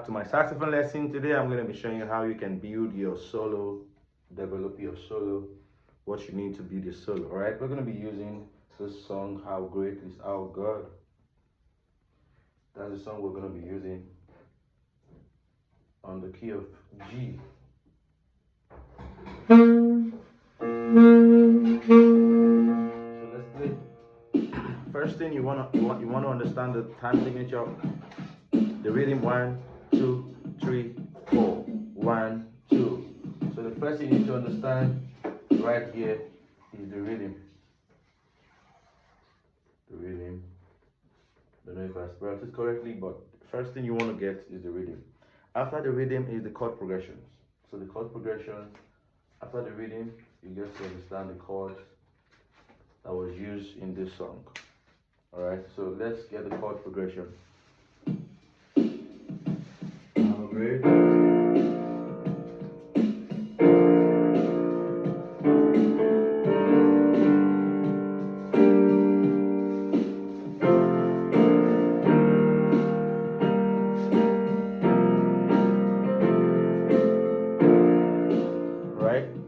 to my saxophone lesson. Today I'm going to be showing you how you can build your solo, develop your solo, what you need to build your solo. Alright, we're going to be using this song, How Great Is Our God. That's the song we're going to be using on the key of G. So let's play. First thing you want to understand the time signature, the rhythm 1, 2, 3, 4, 1, 2. So the first thing you need to understand right here is the rhythm. The rhythm. Don't know if I spelled it correctly, but first thing you want to get is the rhythm. After the rhythm is the chord progressions. So the chord progressions, after the rhythm, you get to understand the chords that was used in this song. Alright, so let's get the chord progression. How great.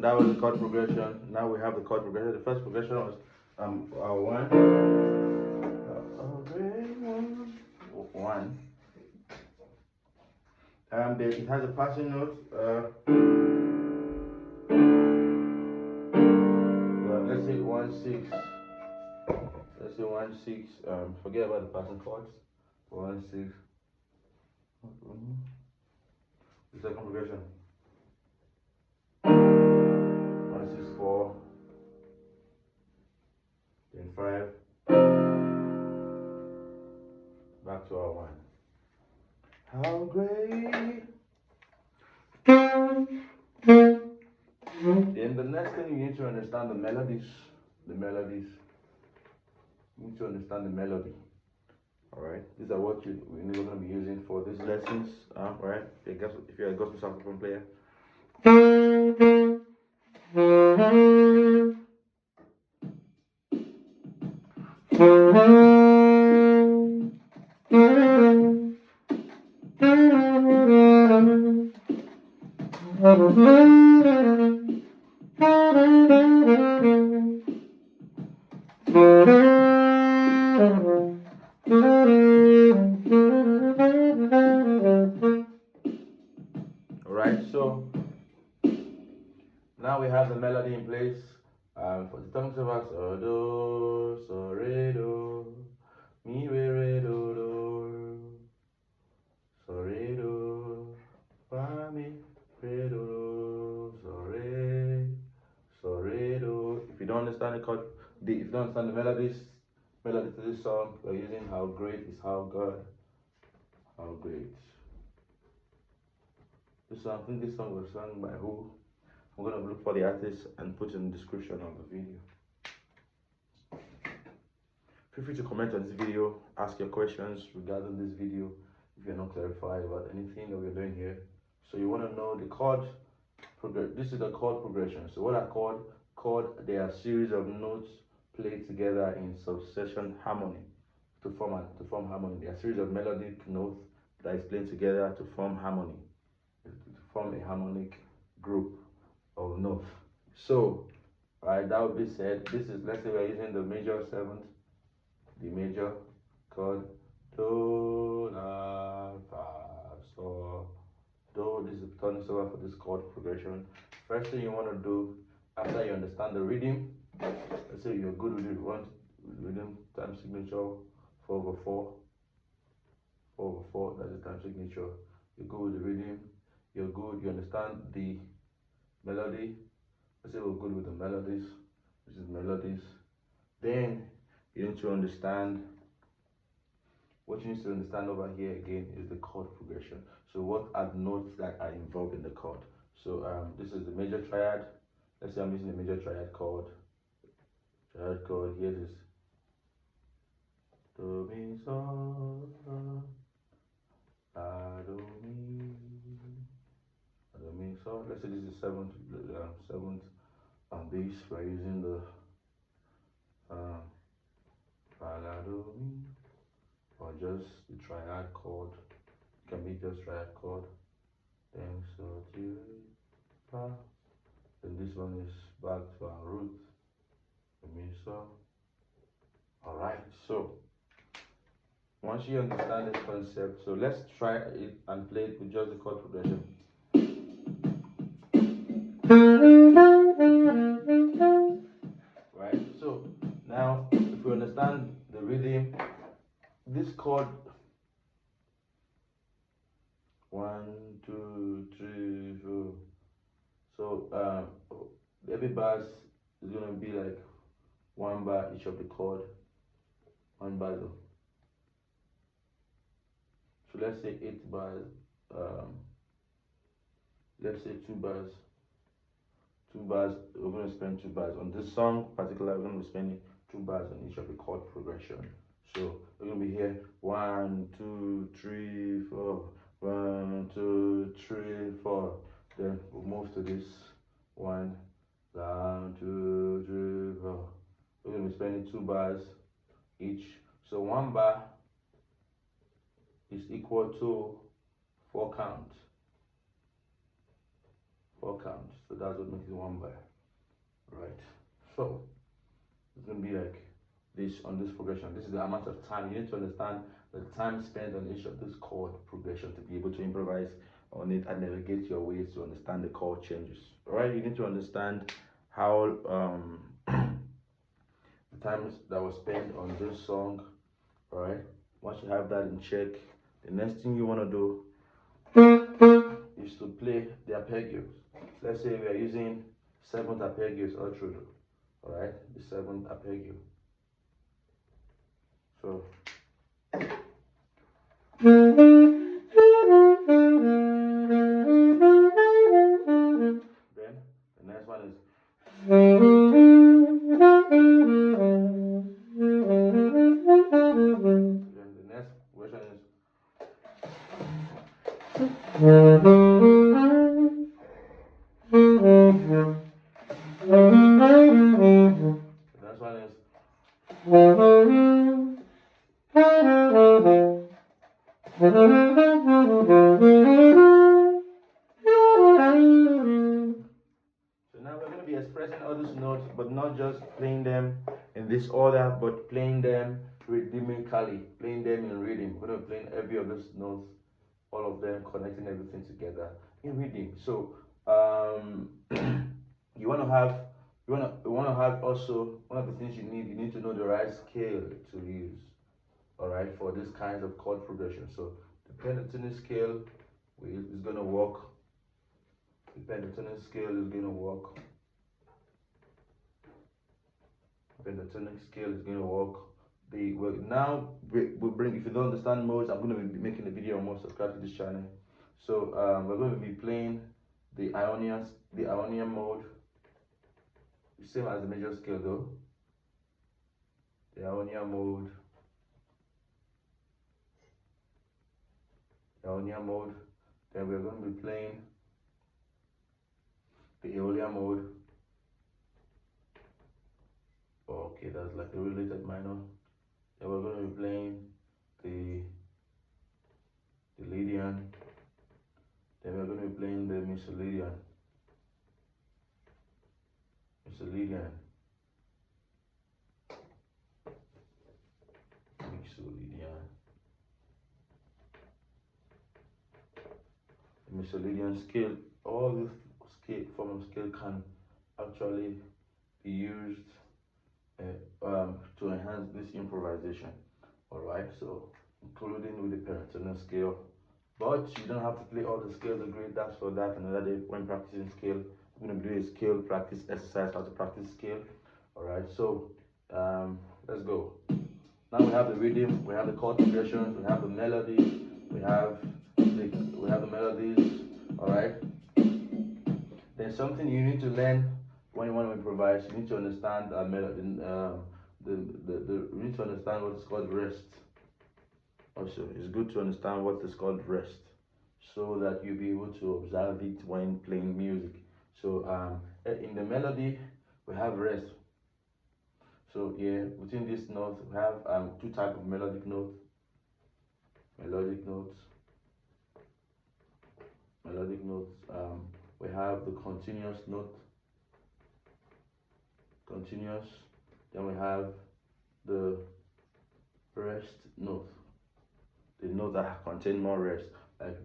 That was the chord progression. Now we have the chord progression. The first progression was one, one. It has a passing note. Let's say 1 6. Let's say 1 6. Forget about the passing chords. 1 6. The second progression. 1 6 4. Then 5. Back to our 1. How great. Then the next thing you need to understand the melodies. The melodies. You need to understand the melody. Alright, these are what we're going to be using for these lessons. Alright, if you're a gospel saxophone player. Alright, so now we have the melody in place. For the tongue of us, do, so, re, do, mi, re, do, so, re, do, fa, mi, re, do, so, re, do. If you don't understand the chord, if you don't understand the melody to this song, we're using How Great Is Our God. How great. This song, I think this song was sung by who? I'm going to look for the artist and put in the description of the video. Feel free to comment on this video, ask your questions regarding this video if you're not clarified about anything that we're doing here. So you want to know the chord progression. This is the chord progression. So what are chord? Chord, they are a series of notes played together in succession harmony to form harmony. They are a series of melodic notes that is played together to form harmony, to form a harmonic group of notes. So, right, that would be said. This is, let's say we're using the major 7th, the major chord, do, la, fa, so, do. This is the tonic solar for this chord progression. First thing you want to do after you understand the rhythm, let's say you're good with it, rhythm time signature 4/4, 4/4. That's the time signature. You're good with the rhythm. You're good. You understand the melody. Let's say we're good with the melodies. This is melodies. Then you need to understand. What you need to understand over here again is the chord progression. So what are the notes that are involved in the chord? So this is the major triad. Let's say I'm using the major triad chord. Triad chord. Here it is. Do, mi, sol, la, do, mi. So let's say this is 7th, 7th on this. We're using the fa, la, do, mi, or just the triad chord can be just right chord, then so do fa. Then this one is back to our root, mi so. All right, so once you understand this concept, so let's try it and play it with just the chord progression. Right, so now if we understand the rhythm, this chord 1, 2, 3, 4. So every bar is gonna be like 1 bar each of the chord, 1 bar though. So let's say 8 bars. Let's say 2 bars. 2 bars. We're gonna spend 2 bars on this song. Particularly, we're gonna be spending 2 bars on each of the chord progression. So we're gonna be here 1, 2, 3, 4. 1, 2, 3, 4. Then we'll move to this 1, 2, 3, 4. We're gonna be spending 2 bars each. So 1 bar is equal to 4 counts. 4 counts. So that's what makes it 1 bar. Right. So it's gonna be like this on this progression. This is the amount of time you need to understand the time spent on each of this chord progression to be able to improvise on it and navigate your ways to understand the chord changes. All right, you need to understand how the times that was spent on this song. All right, once you have that in check, the next thing you want to do is to play the arpeggios. Let's say we are using 7th arpeggios all through. All right, the 7th arpeggio. So then the next one is then the next version is the next one is so now we're going to be expressing all these notes, but not just playing them in this order, but playing them rhythmically, playing them in rhythm. We're going to be playing every of those notes, all of them, connecting everything together in rhythm. So you want to have also one of the things you need to know the right scale to use. All right, for this kinds of chord progression. So the pentatonic scale is going to work. The pentatonic scale is going to work. Pentatonic scale is going to work. Now we bring, if you don't understand modes, I'm going to be making a video on more. Subscribe to this channel. So we're going to be playing the Ionian mode, same as the major scale though. The Ionian mode. Then we're going to be playing the Aeolian mode. Okay, that's like a related minor. Then we're going to be playing the Lydian. Then we're going to be playing the Mixolydian. Mixolydian. The Mixolydian scale. All this form of scale can actually be used to enhance this improvisation. All right, so including with the pentatonic scale, but you don't have to play all the scales. Agree, that's for that another day when practicing scale. We're going to do a scale practice exercise, how to practice scale. All right, so let's go. Now we have the rhythm, we have the chord progressions, we have the melody, we have the melodies. All right, there's something you need to learn when you want to improvise. You need to understand melody. You need to understand what is called rest. Also, it's good to understand what is called rest, so that you'll be able to observe it when playing music. So in the melody, we have rest. So yeah, within this note, we have 2 types of melodic notes. melodic notes. We have the continuous note, continuous. Then we have the rest note, the note that contain more rest. Like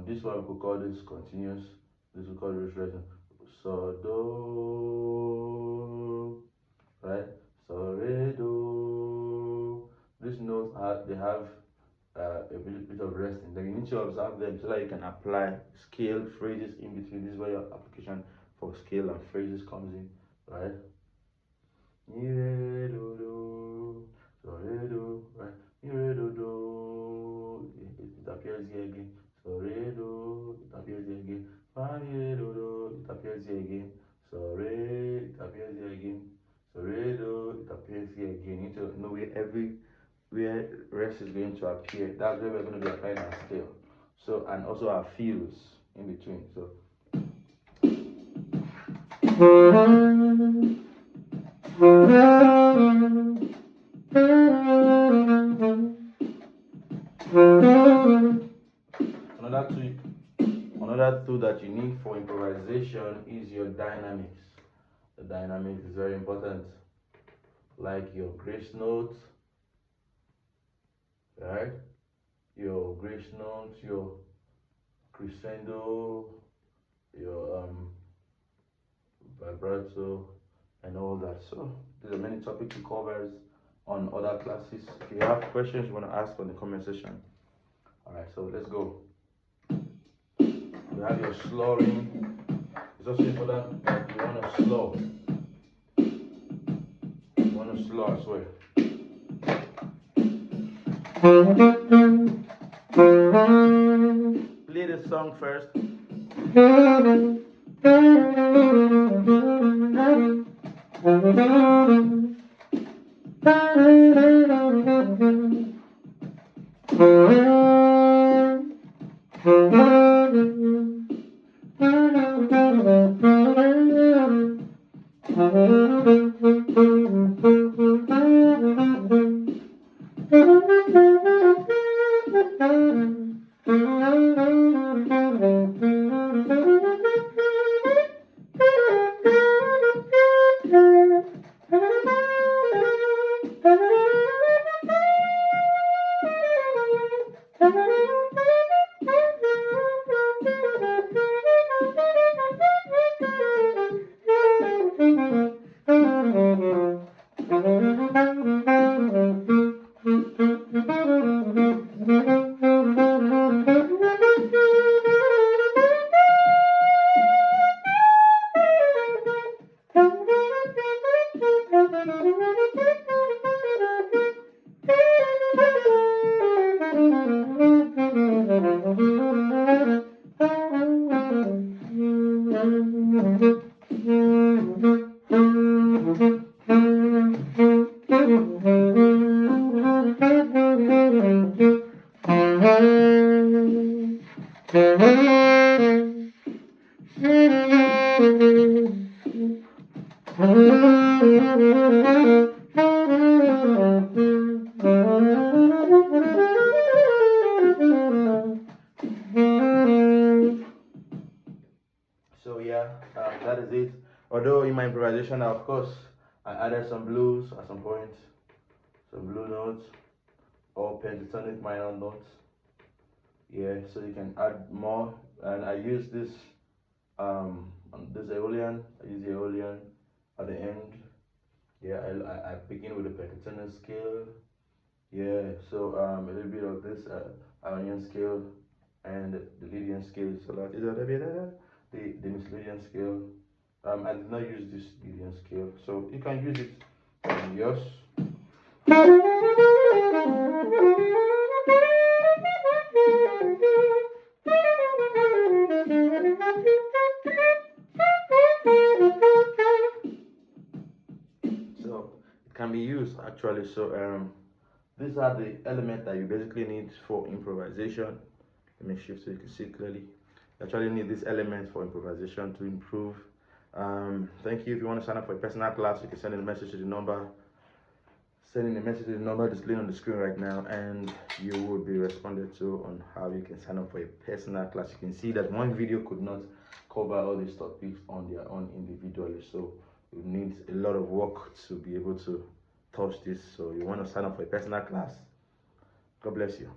this one we could call this continuous. This we call this rest. So do, right? So re do. These notes they have a bit of rest in them. You need to observe them so that you can apply scale phrases in between. This is where your application for scale and phrases comes in, right? Mi re do do, so re do, right? Mi re do do. It appears here again. So re do, it appears here again. Fa mi re do do, it appears here again. So re, it appears here again. So re do, it appears here again. You need to know where rest is going to appear. That's where we're going to be applying our scale. So, and also our feels in between. So another tool that you need for improvisation is your dynamics. The dynamics is very important, like your grace notes, right? Your grace notes, your crescendo, your vibrato, and all that. So there are many topics we cover on other classes. If you have questions you want to ask on the comment section. All right, so let's go. You have your slurring. It's also important that you want to slow. You want to slow as well. Play the song first. So yeah, that is it. Although in my improvisation, of course, I added some blues at some point, some blue notes or pentatonic minor notes. Yeah, so you can add more. And I use this Aeolian. I use the Aeolian at the end. Yeah, I begin with the pentatonic scale. Yeah, so a little bit of this Ionian scale and the Lydian scale. So that is the Lydian scale. I did not use this Lydian scale, so you can use it on yours. So it can be used actually. So these are the elements that you basically need for improvisation. Let me shift so you can see clearly. You actually need these elements for improvisation to improve. Thank you. If you want to sign up for a personal class, you can send a message to the number sending a message to the number displayed on the screen right now, and you will be responded to on how you can sign up for a personal class. You can see that one video could not cover all these topics on their own individually, so you need a lot of work to be able to touch this. So you want to sign up for a personal class. God bless you.